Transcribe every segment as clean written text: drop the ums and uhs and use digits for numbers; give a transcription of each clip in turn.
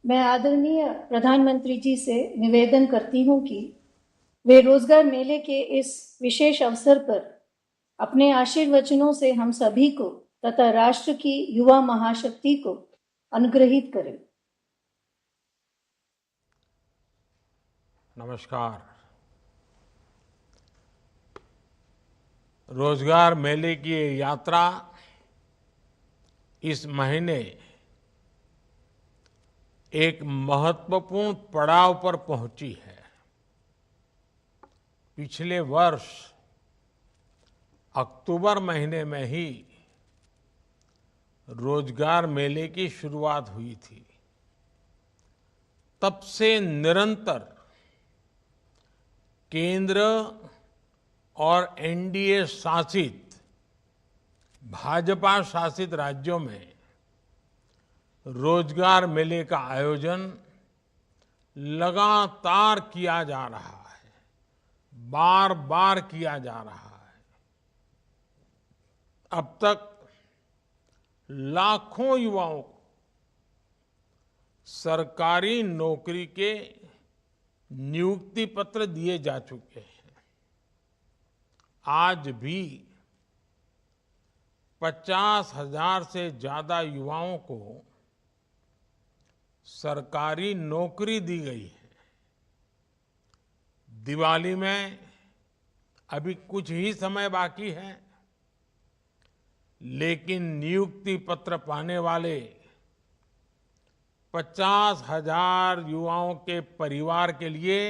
मैं आदरणीय प्रधानमंत्री जी से निवेदन करती हूं कि वे रोजगार मेले के इस विशेष अवसर पर अपने आशीर्वचनों से हम सभी को तथा राष्ट्र की युवा महाशक्ति को अनुग्रहित करें। नमस्कार। रोजगार मेले की ये यात्रा इस महीने एक महत्वपूर्ण पड़ाव पर पहुंची है। पिछले वर्ष अक्टूबर महीने में ही रोजगार मेले की शुरुआत हुई थी। तब से निरंतर केंद्र और एनडीए शासित भाजपा शासित राज्यों में रोजगार मेले का आयोजन लगातार किया जा रहा है, बार बार किया जा रहा है। अब तक लाखों युवाओं को सरकारी नौकरी के नियुक्ति पत्र दिए जा चुके हैं। आज भी 50,000 से ज्यादा युवाओं को सरकारी नौकरी दी गई है। दिवाली में अभी कुछ ही समय बाकी है, लेकिन नियुक्ति पत्र पाने वाले 50,000 युवाओं के परिवार के लिए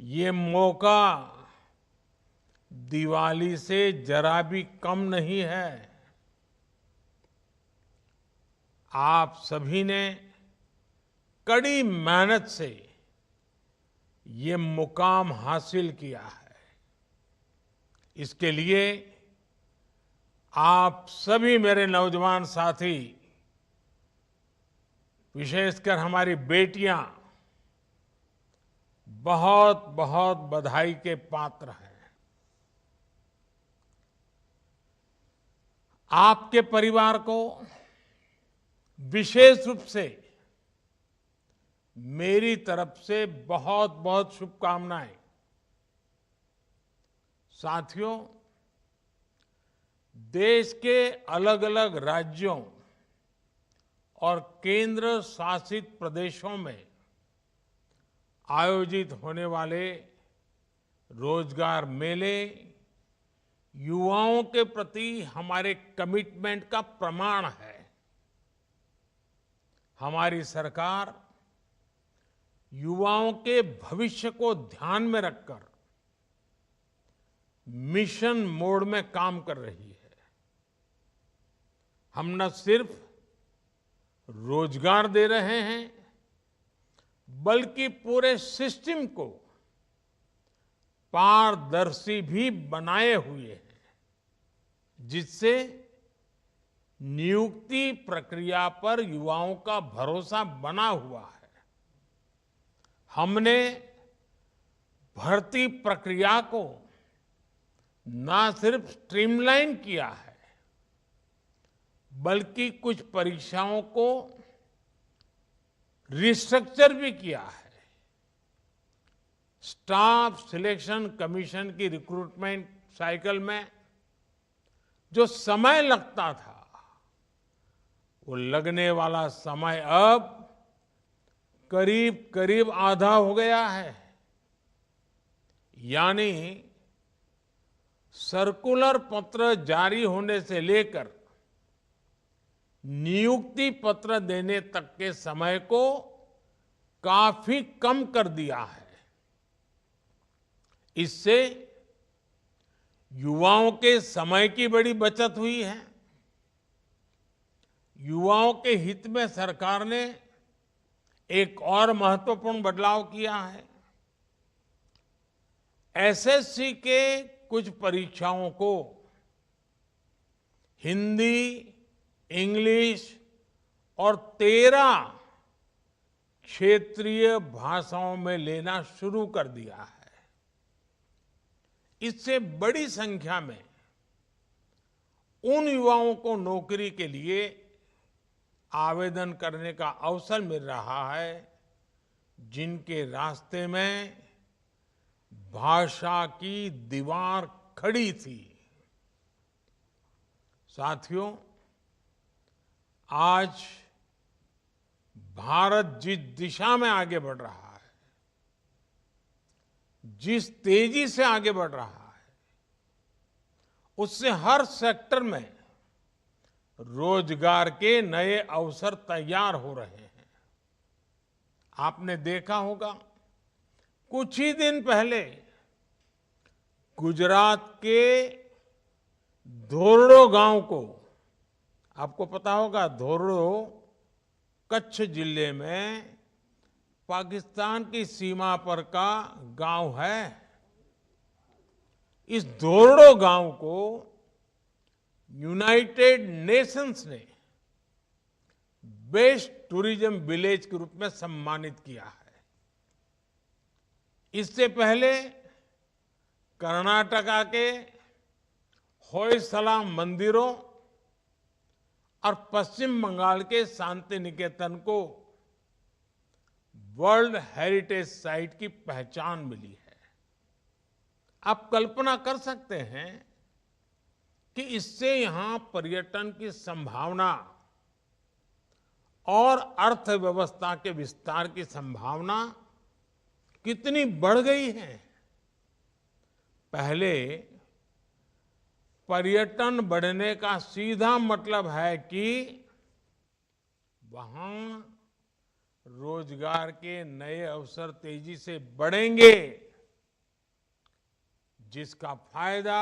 ये मौका दिवाली से जरा भी कम नहीं है। आप सभी ने कड़ी मेहनत से ये मुकाम हासिल किया है। इसके लिए आप सभी मेरे नौजवान साथी, विशेषकर हमारी बेटियां, बहुत बहुत बधाई के पात्र हैं। आपके परिवार को विशेष रूप से मेरी तरफ से बहुत बहुत शुभकामनाएं। साथियों, देश के अलग अलग राज्यों और केंद्र शासित प्रदेशों में आयोजित होने वाले रोजगार मेले युवाओं के प्रति हमारे कमिटमेंट का प्रमाण है। हमारी सरकार युवाओं के भविष्य को ध्यान में रखकर मिशन मोड में काम कर रही है। हम न सिर्फ रोजगार दे रहे हैं, बल्कि पूरे सिस्टम को पारदर्शी भी बनाए हुए हैं, जिससे नियुक्ति प्रक्रिया पर युवाओं का भरोसा बना हुआ है। हमने भर्ती प्रक्रिया को न सिर्फ स्ट्रीमलाइन किया है, बल्कि कुछ परीक्षाओं को रिस्ट्रक्चर भी किया है। स्टाफ सिलेक्शन कमीशन की रिक्रूटमेंट साइकिल में जो समय लगता था, वो लगने वाला समय अब करीब करीब आधा हो गया है। यानी सर्कुलर पत्र जारी होने से लेकर नियुक्ति पत्र देने तक के समय को काफी कम कर दिया है। इससे युवाओं के समय की बड़ी बचत हुई है। युवाओं के हित में सरकार ने एक और महत्वपूर्ण बदलाव किया है। एसएससी के कुछ परीक्षाओं को हिंदी, इंग्लिश और 13 क्षेत्रीय भाषाओं में लेना शुरू कर दिया है। इससे बड़ी संख्या में उन युवाओं को नौकरी के लिए आवेदन करने का अवसर मिल रहा है, जिनके रास्ते में भाषा की दीवार खड़ी थी। साथियों, आज भारत जिस दिशा में आगे बढ़ रहा है, जिस तेजी से आगे बढ़ रहा है, उससे हर सेक्टर में रोजगार के नए अवसर तैयार हो रहे हैं। आपने देखा होगा, कुछ ही दिन पहले गुजरात के धोरडो गांव को, आपको पता होगा धोरडो कच्छ जिले में पाकिस्तान की सीमा पर का गांव है। इस धोरडो गांव को यूनाइटेड नेशंस ने बेस्ट टूरिज्म विलेज के रूप में सम्मानित किया है। इससे पहले कर्नाटका के होयसला मंदिरों और पश्चिम बंगाल के शांति निकेतन को वर्ल्ड हेरिटेज साइट की पहचान मिली है। आप कल्पना कर सकते हैं कि इससे यहां पर्यटन की संभावना और अर्थव्यवस्था के विस्तार की संभावना कितनी बढ़ गई है। पहले पर्यटन बढ़ने का सीधा मतलब है कि वहां रोजगार के नए अवसर तेजी से बढ़ेंगे, जिसका फायदा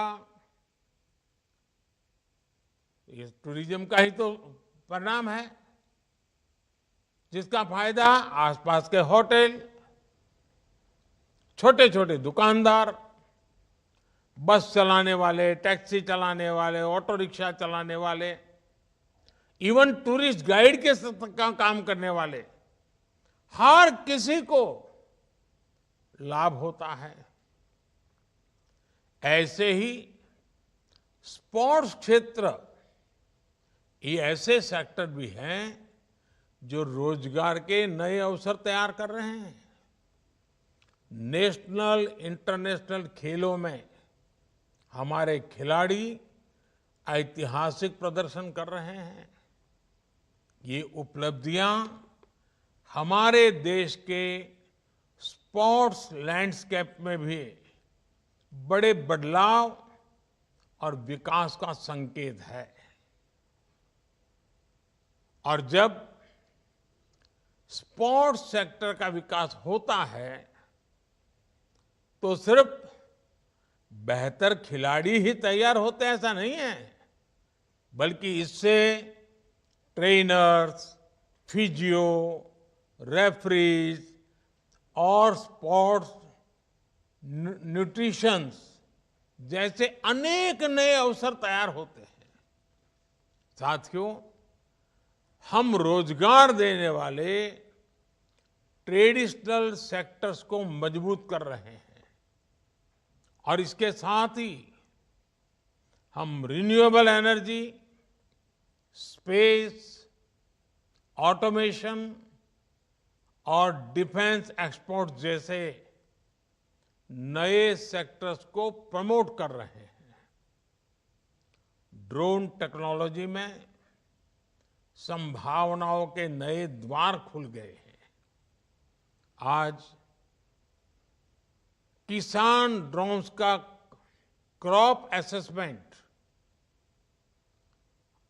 ये टूरिज्म का ही तो परिणाम है, जिसका फायदा आसपास के होटल, छोटे छोटे दुकानदार, बस चलाने वाले, टैक्सी चलाने वाले, ऑटो रिक्शा चलाने वाले, इवन टूरिस्ट गाइड के काम करने वाले, हर किसी को लाभ होता है। ऐसे ही स्पोर्ट्स क्षेत्र, ये ऐसे सेक्टर भी हैं जो रोजगार के नए अवसर तैयार कर रहे हैं। नेशनल इंटरनेशनल खेलों में हमारे खिलाड़ी ऐतिहासिक प्रदर्शन कर रहे हैं। ये उपलब्धियां हमारे देश के स्पोर्ट्स लैंडस्केप में भी बड़े बदलाव और विकास का संकेत है। और जब स्पोर्ट्स सेक्टर का विकास होता है तो सिर्फ बेहतर खिलाड़ी ही तैयार होते हैं ऐसा नहीं है, बल्कि इससे ट्रेनर्स, फिजियो, रेफरीज और स्पोर्ट्स न्यूट्रिशंस जैसे अनेक नए अवसर तैयार होते हैं। साथियों, हम रोजगार देने वाले ट्रेडिशनल सेक्टर्स को मजबूत कर रहे हैं और इसके साथ ही हम रिन्यूएबल एनर्जी, स्पेस, ऑटोमेशन और डिफेंस एक्सपोर्ट जैसे नए सेक्टर्स को प्रमोट कर रहे हैं। ड्रोन टेक्नोलॉजी में संभावनाओं के नए द्वार खुल गए हैं। आज किसान ड्रोन्स का क्रॉप असेसमेंट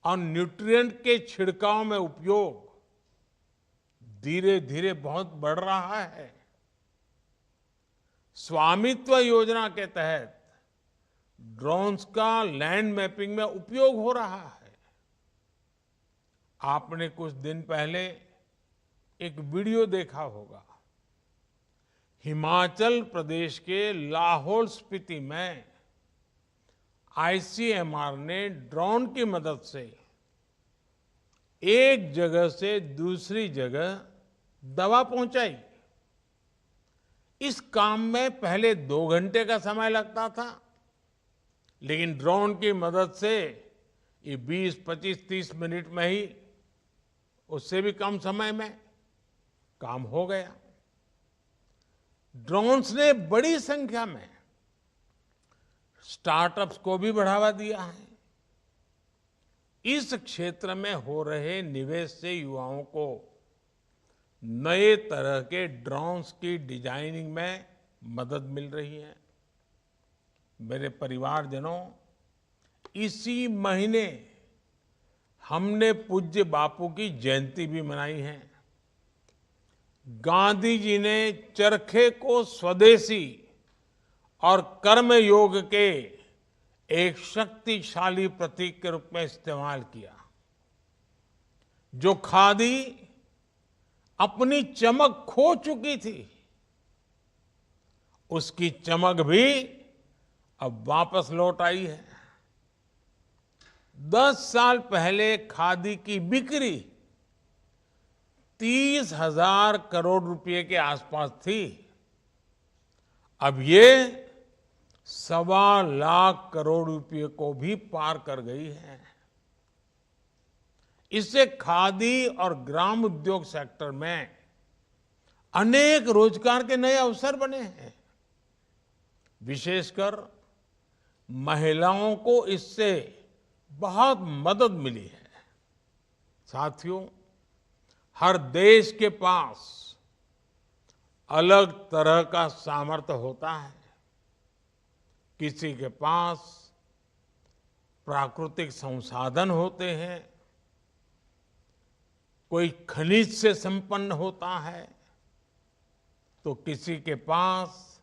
और न्यूट्रिएंट के छिड़काव में उपयोग धीरे धीरे बहुत बढ़ रहा है। स्वामित्व योजना के तहत ड्रोन्स का लैंड मैपिंग में उपयोग हो रहा है। आपने कुछ दिन पहले एक वीडियो देखा होगा। हिमाचल प्रदेश के लाहौल स्पीति में आईसीएमआर ने ड्रोन की मदद से एक जगह से दूसरी जगह दवा पहुंचाई। इस काम में पहले 2 घंटे का समय लगता था, लेकिन ड्रोन की मदद से ये 20, 25, 30 मिनट में ही उससे भी कम समय में काम हो गया। ड्रोन्स ने बड़ी संख्या में स्टार्टअप्स को भी बढ़ावा दिया है। इस क्षेत्र में हो रहे निवेश से युवाओं को नए तरह के ड्रोन्स की डिजाइनिंग में मदद मिल रही है। मेरे परिवारजनों, इसी महीने हमने पूज्य बापू की जयंती भी मनाई है। गांधी जी ने चरखे को स्वदेशी और कर्मयोग के एक शक्तिशाली प्रतीक के रूप में इस्तेमाल किया। जो खादी अपनी चमक खो चुकी थी, उसकी चमक भी अब वापस लौट आई है। 10 साल पहले खादी की बिक्री 30,000 करोड़ रुपए के आसपास थी। अब ये 1.25 लाख करोड़ रुपए को भी पार कर गई है। इससे खादी और ग्राम उद्योग सेक्टर में अनेक रोजगार के नए अवसर बने हैं। विशेषकर महिलाओं को इससे बहुत मदद मिली है। साथियों, हर देश के पास अलग तरह का सामर्थ्य होता है। किसी के पास प्राकृतिक संसाधन होते हैं, कोई खनिज से संपन्न होता है, तो किसी के पास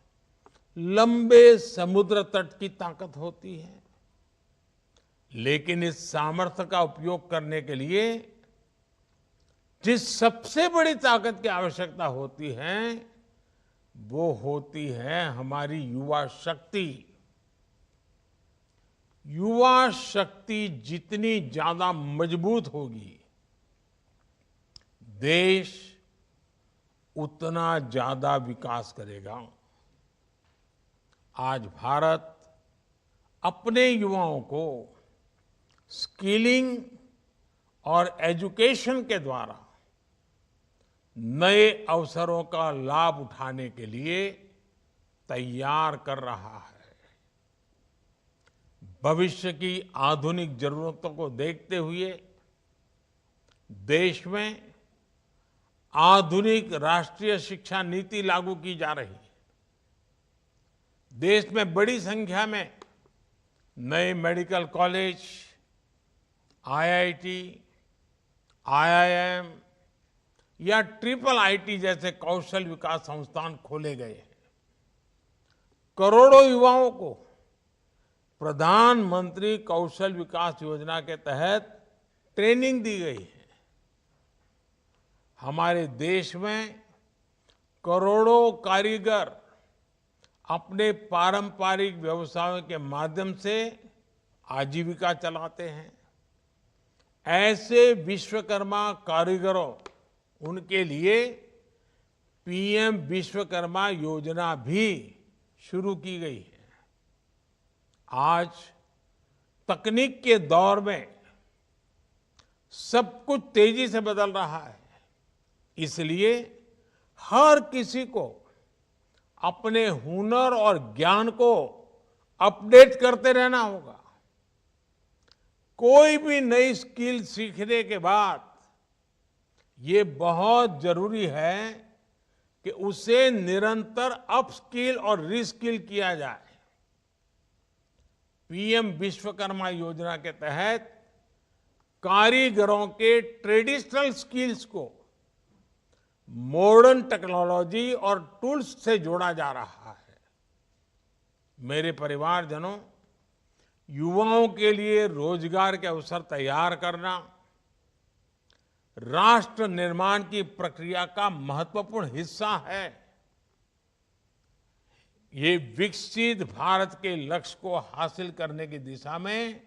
लंबे समुद्र तट की ताकत होती है। लेकिन इस सामर्थ्य का उपयोग करने के लिए जिस सबसे बड़ी ताकत की आवश्यकता होती है, वो होती है हमारी युवा शक्ति। युवा शक्ति जितनी ज्यादा मजबूत होगी, देश उतना ज्यादा विकास करेगा। आज भारत अपने युवाओं को स्किलिंग और एजुकेशन के द्वारा नए अवसरों का लाभ उठाने के लिए तैयार कर रहा है। भविष्य की आधुनिक जरूरतों को देखते हुए देश में आधुनिक राष्ट्रीय शिक्षा नीति लागू की जा रही है। देश में बड़ी संख्या में नए मेडिकल कॉलेज, आईआईटी, आईआईएम या ट्रिपल आईटी जैसे कौशल विकास संस्थान खोले गए हैं। करोड़ों युवाओं को प्रधानमंत्री कौशल विकास योजना के तहत ट्रेनिंग दी गई है। हमारे देश में करोड़ों कारीगर अपने पारंपरिक व्यवसायों के माध्यम से आजीविका चलाते हैं। ऐसे विश्वकर्मा कारीगरों, उनके लिए पीएम विश्वकर्मा योजना भी शुरू की गई है। आज तकनीक के दौर में सब कुछ तेजी से बदल रहा है, इसलिए हर किसी को अपने हुनर और ज्ञान को अपडेट करते रहना होगा। कोई भी नई स्किल सीखने के बाद ये बहुत जरूरी है कि उसे निरंतर अपस्किल और रीस्किल किया जाए। पीएम विश्वकर्मा योजना के तहत कारीगरों के ट्रेडिशनल स्किल्स को मॉडर्न टेक्नोलॉजी और टूल्स से जोड़ा जा रहा है। मेरे परिवारजनों, युवाओं के लिए रोजगार के अवसर तैयार करना राष्ट्र निर्माण की प्रक्रिया का महत्वपूर्ण हिस्सा है। ये विकसित भारत के लक्ष्य को हासिल करने की दिशा में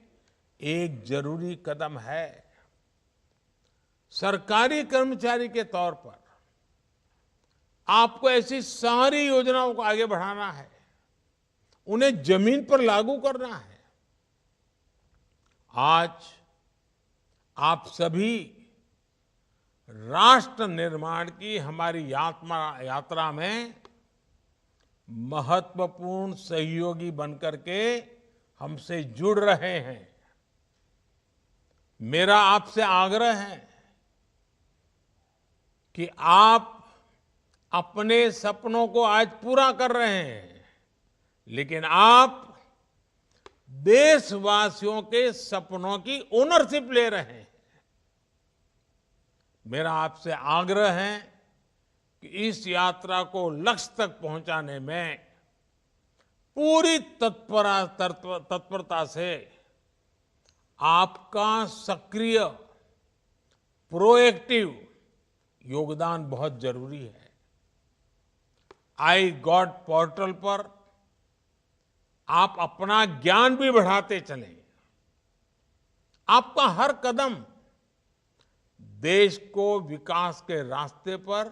एक जरूरी कदम है। सरकारी कर्मचारी के तौर पर आपको ऐसी सारी योजनाओं को आगे बढ़ाना है, उन्हें जमीन पर लागू करना है। आज आप सभी राष्ट्र निर्माण की हमारी यात्रा में महत्वपूर्ण सहयोगी बनकर के हमसे जुड़ रहे हैं। मेरा आपसे आग्रह है कि आप अपने सपनों को आज पूरा कर रहे हैं, लेकिन आप देशवासियों के सपनों की ओनरशिप ले रहे हैं। मेरा आपसे आग्रह है कि इस यात्रा को लक्ष्य तक पहुंचाने में पूरी तत्परता से आपका सक्रिय प्रोएक्टिव योगदान बहुत जरूरी है। आई गॉट पोर्टल पर आप अपना ज्ञान भी बढ़ाते चलें। आपका हर कदम देश को विकास के रास्ते पर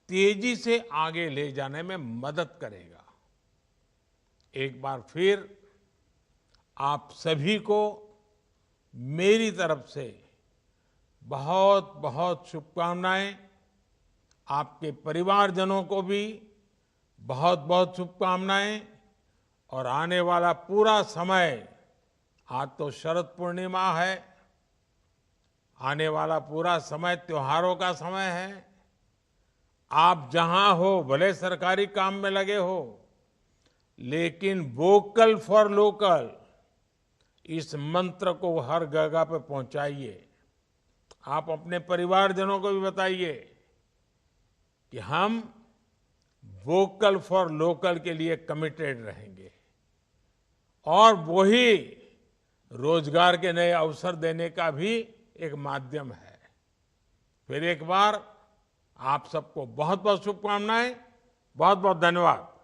तेजी से आगे ले जाने में मदद करेगा। एक बार फिर आप सभी को मेरी तरफ से बहुत बहुत शुभकामनाएं। आपके परिवारजनों को भी बहुत बहुत शुभकामनाएं। और आने वाला पूरा समय, आज तो शरद पूर्णिमा है, आने वाला पूरा समय त्योहारों का समय है। आप जहां हो, भले सरकारी काम में लगे हो, लेकिन वोकल फॉर लोकल इस मंत्र को हर जगह पे पहुंचाइए। आप अपने परिवारजनों को भी बताइए कि हम वोकल फॉर लोकल के लिए कमिटेड रहेंगे और वही रोजगार के नए अवसर देने का भी एक माध्यम है। फिर एक बार आप सबको बहुत बहुत शुभकामनाएं। बहुत बहुत धन्यवाद।